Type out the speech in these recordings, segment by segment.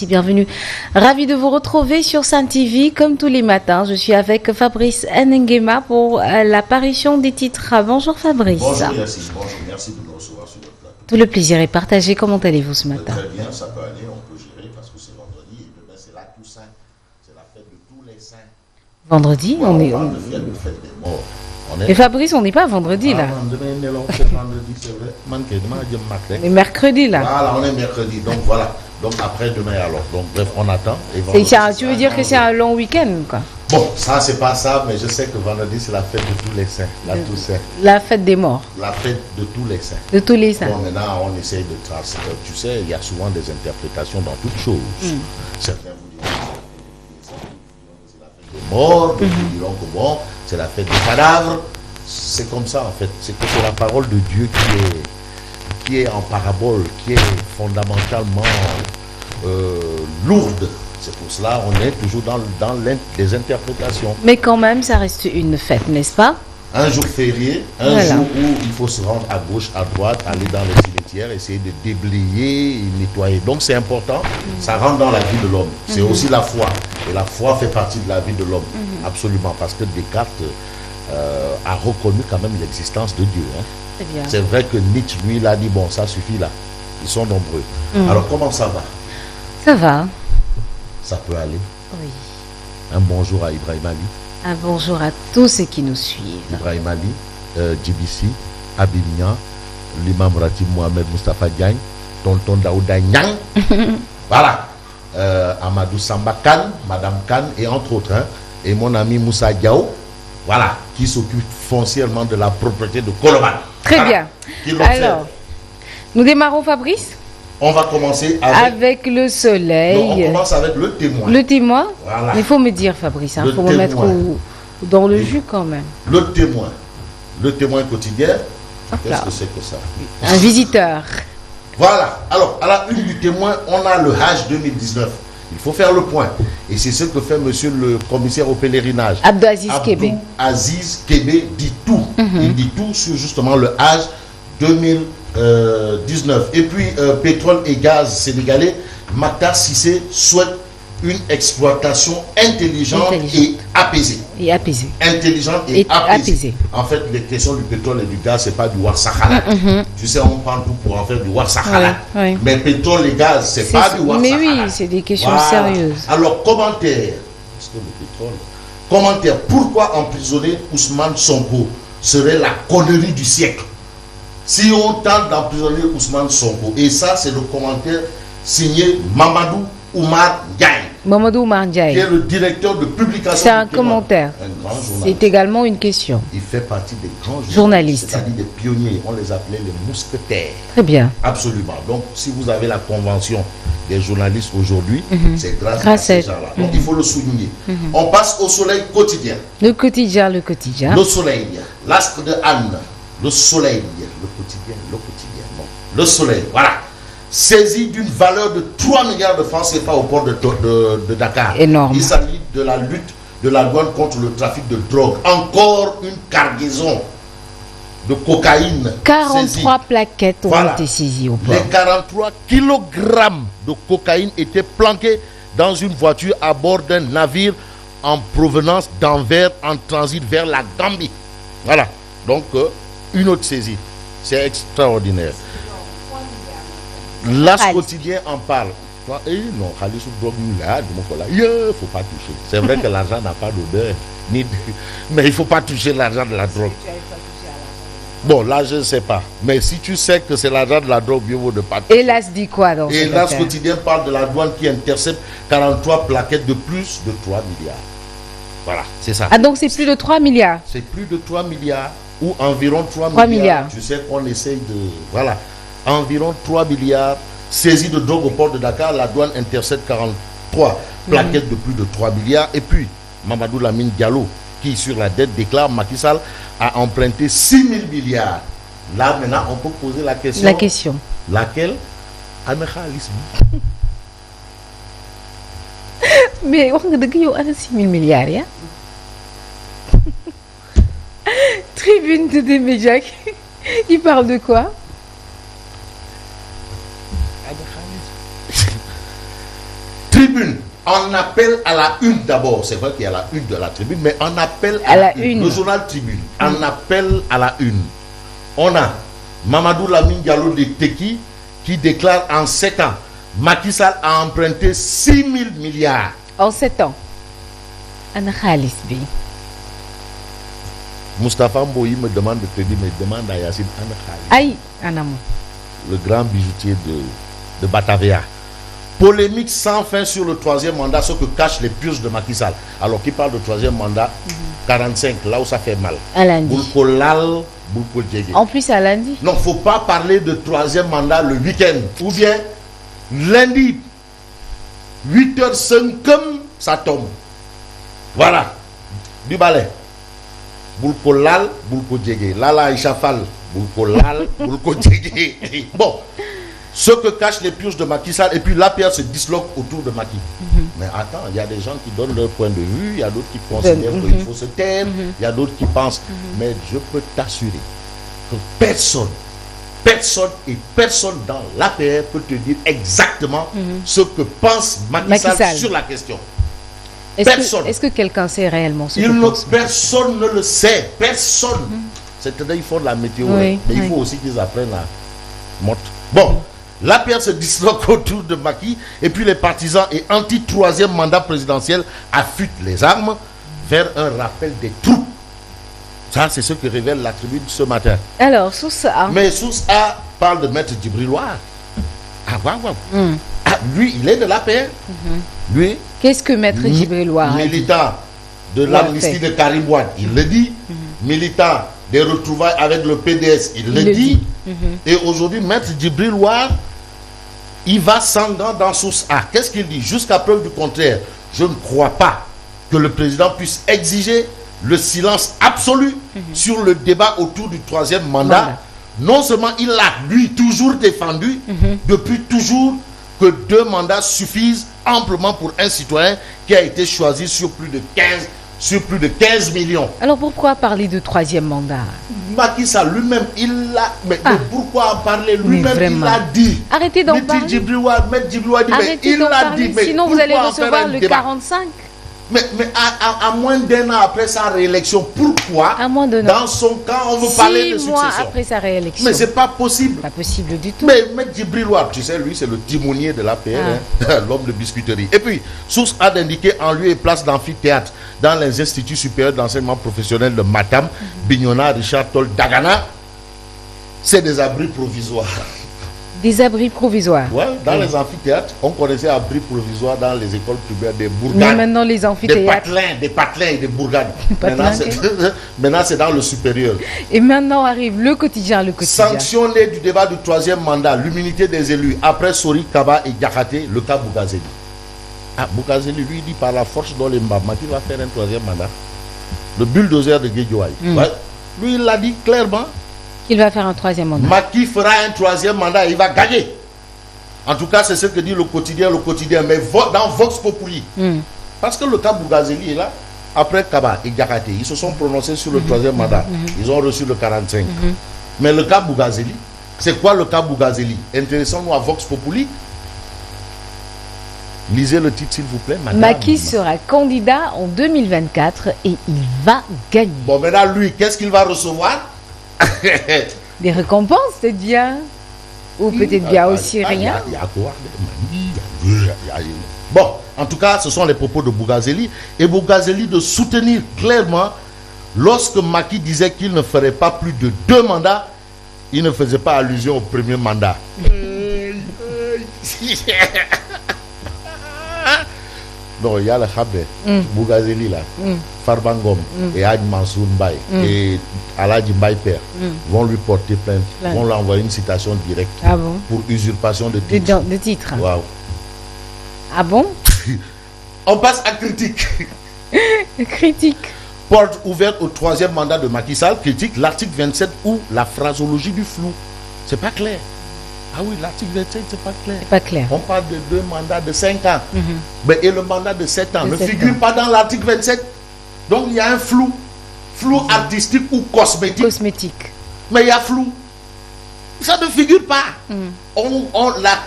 Bienvenue. Ravi de vous retrouver sur Sen TV comme tous les matins. Je suis avec Fabrice Nguema pour l'apparition des titres. Bonjour Fabrice. Bonjour Yacine, bonjour, merci de nous recevoir sur notre plateau. Tout le plaisir est partagé. Comment allez-vous ce matin? Très bien, ça peut aller, on peut gérer parce que c'est vendredi et demain c'est la Toussaint, c'est la fête de tous les saints. Vendredi, Ouais, on est. parle de fête des morts. Mais Fabrice, on n'est pas vendredi là. Demain, c'est vendredi, c'est vrai. On est mercredi là. Voilà, on est mercredi, donc voilà. Donc après demain alors. Donc bref, on attend. Et Tu veux dire que c'est un long week-end quoi? Bon, ça c'est pas ça, mais je sais que vendredi c'est la fête de tous les saints, la Toussaint. La fête des morts. La fête de tous les saints. De tous les saints. Bon, maintenant on essaye de tracer. Tu sais, il y a souvent des interprétations dans toutes choses. Certains vous diront que c'est la fête des morts, d'autres vous diront que bon, c'est la fête des cadavres. C'est comme ça en fait. C'est que c'est la parole de Dieu qui est en parabole, qui est fondamentalement lourde. C'est pour cela on est toujours dans les interprétations. Mais quand même, ça reste une fête, n'est-ce pas? Un jour férié, un jour où il faut se rendre à gauche, à droite, aller dans les cimetières, essayer de déblayer, nettoyer. Donc c'est important, ça rentre dans la vie de l'homme. C'est aussi la foi. Et la foi fait partie de la vie de l'homme. Absolument, parce que Descartes a reconnu quand même l'existence de Dieu. Hein. C'est vrai que Nietzsche, lui, il a dit, bon, ça suffit là. Ils sont nombreux. Alors comment ça va? Ça va. Ça peut aller. Oui. Un bonjour à Ibrahim Ali. Un bonjour à tous ceux qui nous suivent. Ibrahim Ali, Djibissi, Abimia, l'imam Ratib Mohamed Mustafa Diagne, Tonton Daouda Nyang, voilà, Amadou Samba Khan, Madame Khan, et entre autres, hein, et mon ami Moussa Diao, voilà, qui s'occupe foncièrement de la propriété de Koloban. Très voilà, bien. Alors, nous démarrons Fabrice. On va commencer avec le soleil. Non, on commence avec le témoin. Le témoin. Voilà. Il faut me dire Fabrice, il faut me mettre dans le jus quand même. Le témoin. Le témoin quotidien. Qu'est-ce que c'est que ça? Un visiteur. Voilà. Alors, à la une du témoin, on a le Hajj 2019. Il faut faire le point. Et c'est ce que fait monsieur le commissaire au pèlerinage. Abdou Kébé. Aziz Kébé dit tout. Il dit tout sur justement le Hajj 2019. Et puis, pétrole et gaz sénégalais, Maktar Cissé souhaite une exploitation intelligente. Et apaisée. Intelligente et apaisée. En fait, les questions du pétrole et du gaz, c'est pas du Warsakhala. Tu sais, on prend tout pour en faire du Warsakhala. Mais pétrole et gaz, c'est pas du Warsakhala. Mais oui, c'est des questions sérieuses. Alors, commentaire. Parce que le pétrole. Commentaire. Pourquoi emprisonner Ousmane Sonko serait la connerie du siècle? Si on tente d'emprisonner Ousmane Sonko, et ça c'est le commentaire signé Mamadou Oumar Ndiaye. Mamadou Oumar Ndiaye. Qui est le directeur de publication. C'est un commentaire. C'est également une question. Il fait partie des grands journalistes. C'est-à-dire des pionniers. On les appelait les mousquetaires. Très bien. Absolument. Donc si vous avez la convention des journalistes aujourd'hui, c'est grâce à ces gens-là. Donc il faut le souligner. On passe au soleil quotidien. Le quotidien. Le soleil. L'astre de Anne. Le soleil, le quotidien, non. Le soleil, voilà. Saisi d'une valeur de 3 milliards de francs CFA au port de Dakar. Énorme. Il s'agit de la lutte de la douane contre le trafic de drogue. Encore une cargaison de cocaïne. 43 plaquettes ont été saisies au port. Les 43 kilogrammes de cocaïne étaient planqués dans une voiture à bord d'un navire en provenance d'Anvers en transit vers la Gambie. Voilà. Donc, une autre saisie. C'est extraordinaire. L'As quotidien en parle. Non, il ne faut pas toucher. C'est vrai que l'argent n'a pas d'odeur. Mais il ne faut pas toucher l'argent de la drogue. Bon, là, je ne sais pas. Mais si tu sais que c'est l'argent de la drogue, mieux vaut de pas toucher. Et l'As dit quoi donc? Et l'As quotidien parle de la douane qui intercepte 43 plaquettes de plus de 3 milliards. Voilà, c'est ça. Ah, donc c'est plus de 3 milliards? C'est plus de 3 milliards. Ou environ 3 milliards. Tu sais qu'on essaye de... Voilà. Environ 3 milliards saisis de drogue au port de Dakar. La douane intercepte 43 plaquettes de plus de 3 milliards. Et puis, Mamadou Lamine Diallo, qui sur la dette déclare Macky Sall a emprunté 6 000 milliards. Là, maintenant, on peut poser la question. La question. Laquelle? Mais on a 6 000 milliards, hein? Tribune de médias qui parle de quoi? tribune, on appelle à la une d'abord. C'est vrai qu'il y a la une de la tribune, mais on appelle à la une. Le journal Tribune, on appelle à la une. On a Mamadou Lamine Diallo de Teki qui déclare en 7 ans, Macky Sall a emprunté 6 000 milliards. En 7 ans. Anna Khalis Bey. Moustapha Mboyi me demande de te dire, mais demande à Yassine Anna Khalis. Aïe, Anamou. Le grand bijoutier de Batavia. Polémique sans fin sur le troisième mandat, ce que cachent les purges de Macky Sall. Alors qu'il parle de troisième mandat, 45, là où ça fait mal. À lundi. Boulkolal, Boulkoldjege. En plus, à lundi. Non, il ne faut pas parler de troisième mandat le week-end. Ou bien, lundi, 8h05, ça tombe. Voilà. Du balai. Boulkolal, Boulkoldjege. Lala Ishafal, Boulkolal, Boulkoldjege. Bon. Ce que cachent les purges de Macky Sall, et puis l'APR se disloque autour de Macky. Mais attends, il y a des gens qui donnent leur point de vue, il y a d'autres qui considèrent qu'il faut se taire, il y a d'autres qui pensent. Mais je peux t'assurer que personne dans l'APR peut te dire exactement ce que pense Macky Sall sur la question. Est-ce que quelqu'un sait réellement ce que pense Personne ne le sait. Personne. C'est-à-dire, il faut de la météo, mais il faut aussi qu'ils apprennent à monter. Bon. L'APR se disloque autour de Macky et puis les partisans et anti-troisième mandat présidentiel affûtent les armes vers un rappel des troupes. Ça, c'est ce que révèle la tribune ce matin. Alors, Source A. Mais Source A parle de Maître Djibril War. Ah, waouh. Ah, lui, il est de l'APR. Lui. Qu'est-ce que Maître Djibril War militant de l'amnistie de Karim Wade, il le dit. Militant des retrouvailles avec le PDS, il le dit. Et aujourd'hui, Maître Djibril War, il va sanguin dans Source A. Qu'est-ce qu'il dit? Jusqu'à preuve du contraire, je ne crois pas que le président puisse exiger le silence absolu sur le débat autour du troisième mandat. Non seulement il l'a, lui, toujours défendu, depuis toujours, que 2 mandats suffisent amplement pour un citoyen qui a été choisi sur plus de 15 millions. Alors pourquoi parler de troisième mandat? Macky Sall lui-même, il l'a... Mais pourquoi en parler? Lui-même, il l'a dit. Arrêtez d'en parler. Il l'a dit. Mais sinon vous allez recevoir le 45. Mais à moins d'1 an après sa réélection, pourquoi dans son cas on veut parler de 6 succession? mois après sa réélection. Mais c'est pas possible. Pas possible du tout. Mais Djibril War, tu sais, lui c'est le timonier de l'APR, l'homme de biscuiterie. Et puis, Source a d'indiquer en lieu et place d'amphithéâtre dans les instituts supérieurs d'enseignement professionnel de Matam, Bignona, Richard Toll, Dagana, c'est des abris provisoires. Des abris provisoires. Ouais, dans les amphithéâtres, on connaissait abris provisoires dans les écoles primaires des bourgades. Mais maintenant les amphithéâtres. Des patelins et des bourgades. Maintenant c'est dans le supérieur. Et maintenant arrive le quotidien. Sanctionné du débat du troisième mandat, l'immunité des élus après Sori Kaba et Diakhaté, le cas Bougazeli. Ah, Bougazeli lui dit par la force dans les Mbama qu'il va faire un troisième mandat. Le bulldozer de Guédiouaï. Ouais. Lui il l'a dit clairement. Il va faire un troisième mandat. Macky fera un troisième mandat, il va gagner. En tout cas, c'est ce que dit le quotidien. Mais dans Vox Populi. Parce que le cas Bougazeli est là. Après Kaba et Diakhaté, ils se sont prononcés sur le troisième mandat. Ils ont reçu le 45. Mais le cas Bougazeli, c'est quoi le cas Bougazeli? Intéressons-nous à Vox Populi. Lisez le titre, s'il vous plaît, madame. Macky sera candidat en 2024 et il va gagner. Bon, maintenant, lui, qu'est-ce qu'il va recevoir? Des récompenses, c'est bien. Ou peut-être bien aussi rien. Bon, en tout cas, ce sont les propos de Bougazeli. Et Bougazeli de soutenir clairement, lorsque Macky disait qu'il ne ferait pas plus de 2 mandats, il ne faisait pas allusion au premier mandat. Non, il y a le Khabé, Bougazeli là, Farbangom et Hadj Mansour Mbaye et Aladji Mbaye Père vont lui porter plainte, vont lui envoyer une citation directe pour usurpation de titre. De titre. Wow. Ah bon? On passe à critique. Critique. Porte ouverte au troisième mandat de Macky Sall, critique l'article 27 ou la phraseologie du flou. C'est pas clair. Ah oui, l'article 27, c'est pas clair. C'est pas clair. On parle de 2 mandats de 5 ans. Mais, et le mandat de 7 ans ne figure pas dans l'article 27. Donc il y a un flou. Flou artistique ou cosmétique. Cosmétique. Mais il y a flou. Ça ne figure pas.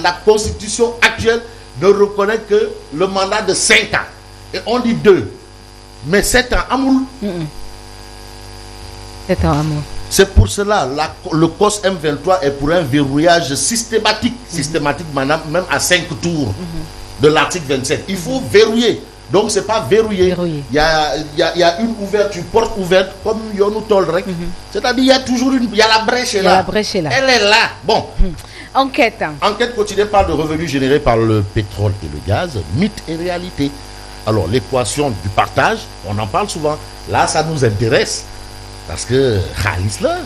La constitution actuelle ne reconnaît que le mandat de 5 ans. Et on dit 2. Mais 7 ans, Amoul. 7 ans, Amoul. C'est pour cela, le COS M23 est pour un verrouillage systématique, madame, même à 5 tours de l'article 27. Il faut verrouiller. Donc, ce n'est pas verrouillé. Il y a une ouverture, porte ouverte, comme Yonou Tolrek. C'est-à-dire, il y a toujours il y a la brèche là. Elle est là. Bon. Enquête. Enquête quotidienne parle de revenus générés par le pétrole et le gaz, mythe et réalité. Alors, l'équation du partage, on en parle souvent. Là, ça nous intéresse. Parce que, Khalis là,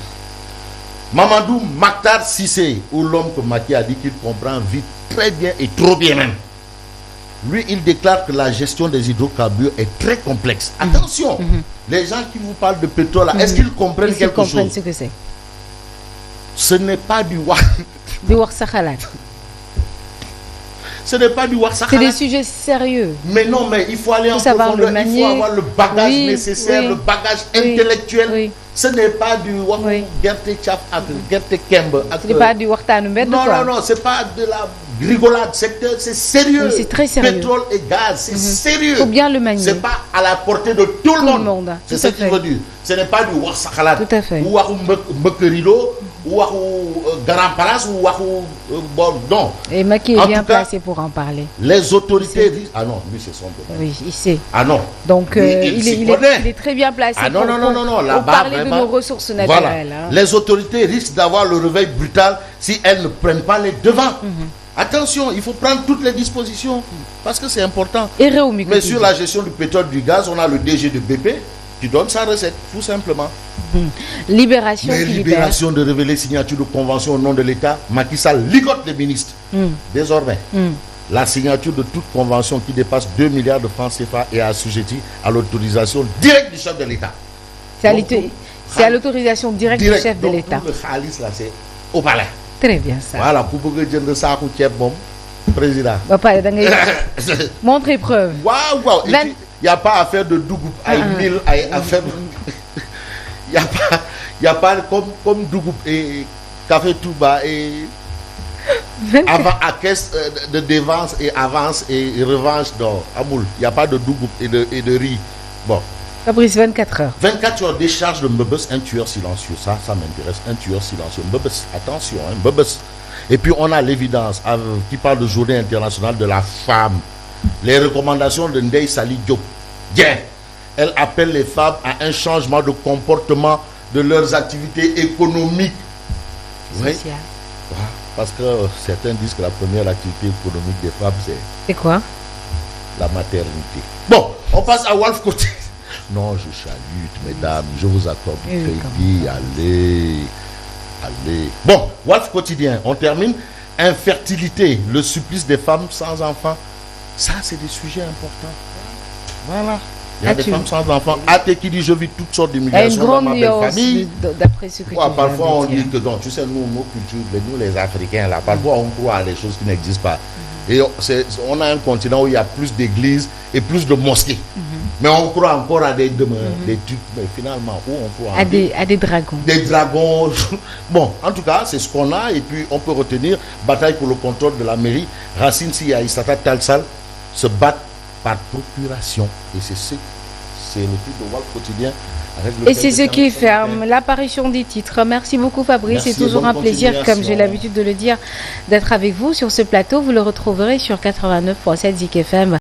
Mamadou Maktar Sissé, ou l'homme que Maki a dit qu'il comprend vite, très bien et trop bien même. Lui, il déclare que la gestion des hydrocarbures est très complexe. Attention, les gens qui vous parlent de pétrole, là, est-ce qu'ils comprennent quelque chose? Ce que c'est. Ce n'est pas du Warsakhalat. Ce n'est pas du Warsakhalat. C'est des sujets sérieux. Mais non, mais il faut aller en profondeur. Il faut avoir le bagage nécessaire, le bagage intellectuel. Ce n'est pas du Gerte Tchaf, Gerte Kembe. Ce n'est pas du Wartanoumbed. Non, c'est pas de la rigolade. C'est sérieux. Oui, c'est très sérieux. Pétrole et gaz, c'est sérieux. Il faut bien le manier. C'est pas à la portée de tout le monde. C'est ce qu'il veut dire. Ce n'est pas du Warsakhalat. Tout à fait. Ou Mekerido, ou Grand Palace, ou non. Et Maki est bien placé pour en parler. Les autorités disent. Ah non, lui c'est son domaine. Oui, il sait. Ah non. Donc il est très bien placé pour parler de nos ressources naturelles. Voilà. Les autorités risquent d'avoir le réveil brutal si elles ne prennent pas les devants. Attention, il faut prendre toutes les dispositions parce que c'est important. Mais sur la gestion du pétrole et du gaz, on a le DG de BP qui donne sa recette, tout simplement. Libération. Mais libération de révéler signature de convention au nom de l'État. Macky Sall ligote les ministres. Désormais, la signature de toute convention qui dépasse 2 milliards de francs CFA est assujettie à l'autorisation directe du chef de l'État. C'est à l'autorisation directe du chef de l'État. Le Khalis là, c'est au palais. Très bien ça. Voilà, pour que ça président. Montrez preuve. Waouh. Il n'y a pas affaire de Dougoup, affaire. Il n'y a pas comme Dougoup et Café Touba et avant à caisse de dévance et avance et revanche d'or. Amoul, il n'y a pas de Dougoup et de riz. Bon. Fabrice, 24 heures. 24 heures décharge de Mbebes, un tueur silencieux. Ça m'intéresse, un tueur silencieux. Mbebes, attention, Mbebes. Et puis on a l'évidence qui parle de journée internationale de la femme. Les recommandations de Ndeye Sali Diop. Bien. Elle appelle les femmes à un changement de comportement de leurs activités économiques. Oui. Parce que certains disent que la première activité économique des femmes, c'est quoi? La maternité. Bon, on passe à Wolf Côté. Non, je chalute, mesdames, je vous accorde du crédit, allez. Bon, Wolf Quotidien, on termine. Infertilité, le supplice des femmes sans enfants. Ça, c'est des sujets importants. Voilà. Il y a des femmes sans enfants. Ate qui dit je vis toutes sortes d'humiliations dans ma belle famille. D'après ce que tu parfois on dit que non, tu sais, nous, nos cultures, nous les Africains, là, parfois on croit à des choses qui n'existent pas. Et on a un continent où il y a plus d'églises et plus de mosquées. Mais on croit encore à des trucs. Mais finalement, où on croit à des dragons. Des dragons. Bon, en tout cas, c'est ce qu'on a. Et puis, on peut retenir bataille pour le contrôle de la mairie. Racine Sy et Issata Talsal se battent par procuration. Et c'est le titre de Wolf Quotidien. Et c'est ce qui ferme l'apparition des titres. Merci beaucoup Fabrice, c'est toujours un plaisir, comme j'ai l'habitude de le dire, d'être avec vous sur ce plateau. Vous le retrouverez sur 89.7 Zik FM.